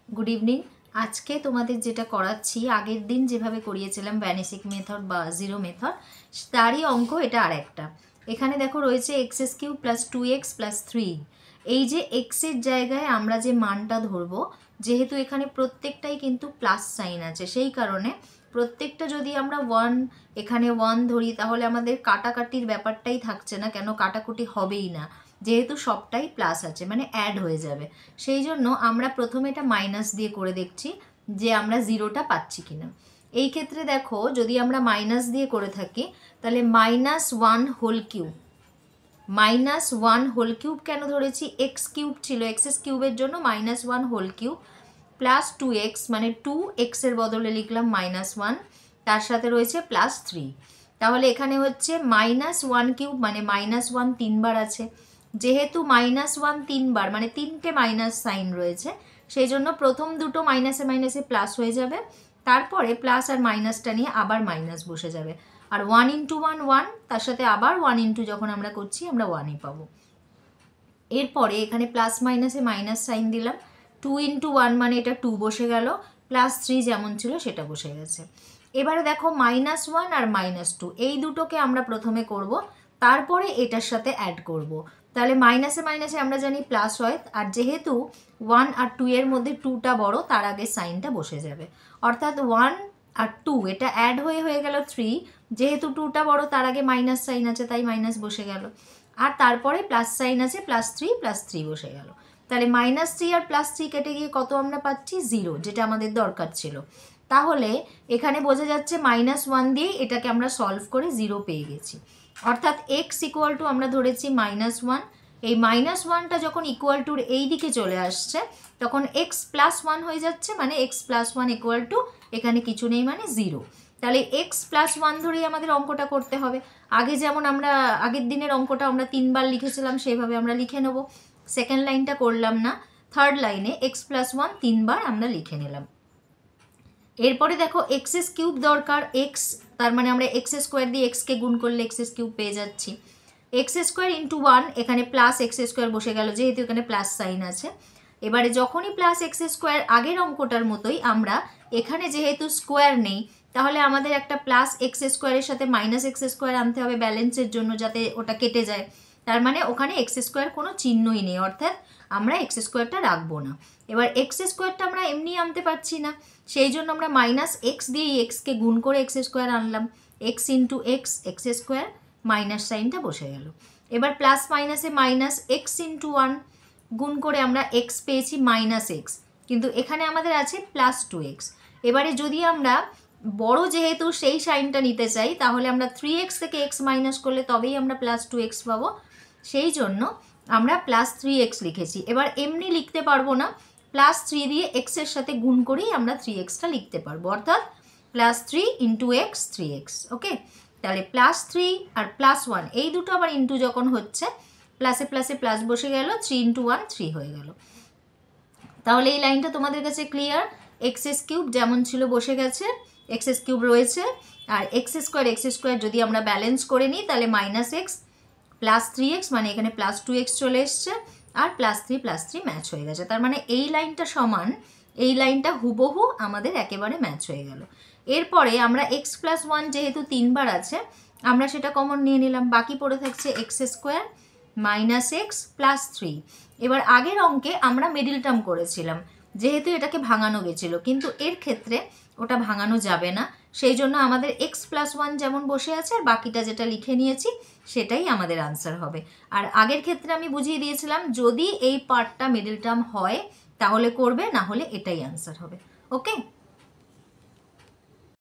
Good evening. आज के तुम्हारे जेटा कराচ্ছি आगे दिन যেভাবে করিয়েছিলাম ভ্যানিসিক মেথড বা জিরো মেথড তারই অঙ্ক এটা আরেকটা। এখানে দেখো রয়েছে x cube plus 2x plus 3। এই যে এক্স এর জায়গায় আমরা যে মানটা ধরবো, যেহেতু এখানে প্রত্যেকটাই কিন্তু প্লাস সাইন আছে, সেই কারণে প্রত্যেকটা যদি আমরা 1 এখানে 1 ধরি তাহলে আমাদের কাটাকাটির ব্যাপারটাই থাকছে না, কেন কাটাকুটি হবেই না, যেহেতু সবটাই প্লাস আছে মানে অ্যাড হয়ে যাবে। সেই জন্য আমরা প্রথমে এটা মাইনাস দিয়ে করে দেখছি যে আমরা জিরোটা পাচ্ছি কিনা। এই ক্ষেত্রে দেখো যদি আমরা মাইনাস দিয়ে করে থাকি তাহলে -1 হোল কিউব, -1 হোল কিউব কেন ধরেছি, এক্স কিউব ছিল, এক্স কিউবের জন্য -1 হোল কিউব প্লাস 2x মানে 2x এর বদলে লিখলাম -1, তার সাথে রয়েছে +3। তাহলে এখানে হচ্ছে -1 কিউব মানে -1 তিনবার আছে, যেহেতু -1 তিনবার মানে তিনটে মাইনাস সাইন রয়েছে, সেই জন্য প্রথম দুটো মাইনাসে মাইনাসে প্লাস হয়ে যাবে, তারপরে প্লাস আর মাইনাসটা নিয়ে আবার মাইনাস বসে যাবে, আর 1 × 1 1, তার সাথে আবার 1 × যখন আমরা করছি আমরা 1ই পাবো। এরপরে এখানে প্লাস মাইনাসে মাইনাস সাইন দিলাম, 2 × 1 মানে এটা 2 বসে গেল, +3 যেমন ছিল সেটা বসে গেছে। এবারে দেখো -1 আর -2 এই দুটোকে আমরা প্রথমে করব, তারপরে এটার সাথে অ্যাড করব। তাহলে মাইনাসে মাইনাসে আমরা জানি প্লাস হয়, আর যেহেতু 1 আর 2 এর মধ্যে 2টা বড়, তার আগে সাইনটা বসে যাবে, অর্থাৎ 1 আর 2 এটা অ্যাড হয়ে গেল 3, যেহেতু 2টা বড় তার আগে মাইনাস সাইন আছে তাই মাইনাস বসে গেল, আর তারপরে প্লাস সাইন আছে +3 বসে গেল। তাহলে -3 আর +3 কেটে গিয়ে কত আমরা পাচ্ছি 0, যেটা আমাদের দরকার ছিল। তাহলে এখানে বোঝা যাচ্ছে -1 দিয়ে এটাকে আমরা সলভ করে 0 পেয়ে গেছি, অর্থাৎ x = আমরা ধরেছি -1। এই -1টা যখন ইকুয়াল টুর এই দিকে চলে আসছে তখন x + 1 হয়ে যাচ্ছে, মানে x + 1 = এখানে কিছু নেই মানে 0। তাহলে x + 1 ধরেই আমাদের অঙ্কটা করতে হবে। আগে যেমন আমরা আগের দিনের অঙ্কটা আমরা 3বার লিখেছিলাম সেইভাবে আমরা লিখে নেব। সেকেন্ড লাইনটা করলাম না, থার্ড লাইনে x + 1 3বার আমরা লিখে নিলাম। এরপরে দেখো x³ দরকার, x তার মানে আমরা x² দিয়ে x কে গুণ করলে x³ পেয়ে যাচ্ছি। x² × 1 এখানে +x² বসে গেল, যেহেতু এখানে প্লাস সাইন আছে। এবারে যখনই +x² আগের অঙ্কটার মতোই আমরা এখানে যেহেতু স্কোয়ার নেই, তাহলে আমাদের একটা +x² এর সাথে -x² আনতে হবে ব্যালেন্সের জন্য, যাতে ওটা কেটে যায়। তার মানে ওখানে x² কোনো চিহ্নই নেই, অর্থাৎ আমরা x²টা রাখবো না। এবার x² আমরা এমনি আনতে পারছি না, সেই জন্য আমরা -x দিয়ে x কে গুণ করে x² আনলাম, x × x x² মাইনাস সাইনটা বসে গেল। এবার প্লাস মাইনাসে মাইনাস x × 1 গুণ করে আমরা x পেয়েছি -x, কিন্তু এখানে আমাদের আছে +2x। এবারে যদি আমরা বড় যেহেতু সেই সাইনটা নিতে চাই, তাহলে আমরা 3x থেকে x মাইনাস করলে তবেই আমরা +2x পাবো, সেই জন্য আমরা +3x লিখেছি। এবার এমনি লিখতে পারবো না, +3 দিয়ে x এর সাথে গুণ করেই আমরা 3xটা লিখতে পারবো, অর্থাৎ +3 × x 3x। ওকে, তাহলে +3 আর +1 এই দুটো আবার ইন্টু যখন হচ্ছে, প্লাসে প্লাসে প্লাস বসে গেল, 3 × 1 3 হয়ে গেল। তাহলে এই লাইনটা তোমাদের কাছে ক্লিয়ার, x³ যেমন ছিল বসে গেছে, x³ রয়েছে, আর x² যদি আমরা ব্যালেন্স করে নিই তাহলে -x +3x মানে এখানে +2x চলে এসছে, আর +3 +3 ম্যাচ হয়ে গেছে। তার মানে এই লাইনটা সমান এই লাইনটা হুবহু আমাদের একেবারে ম্যাচ হয়ে গেল। এরপরে আমরা x + 1 যেহেতু 3বার আছে আমরা সেটা কমন নিয়ে নিলাম, বাকি পড়ে থাকছে x² -x + 3। এবার আগের অঙ্কে আমরা মিডল টার্ম করেছিলাম, যেহেতু এটাকে ভাঙানো গেছিলো, কিন্তু এর ক্ষেত্রে ওটা ভাঙানো যাবে না, সেই জন্য আমাদের x + 1 যেমন বসে আছে আর বাকিটা যেটা লিখে নিয়েছি সেটাই আমাদের আনসার হবে। আর আগের ক্ষেত্রে আমি বুঝিয়ে দিয়েছিলাম যদি এই পার্টটা মিডল টার্ম হয় তাহলে করবে, না হলে এটাই আনসার হবে। ওকে।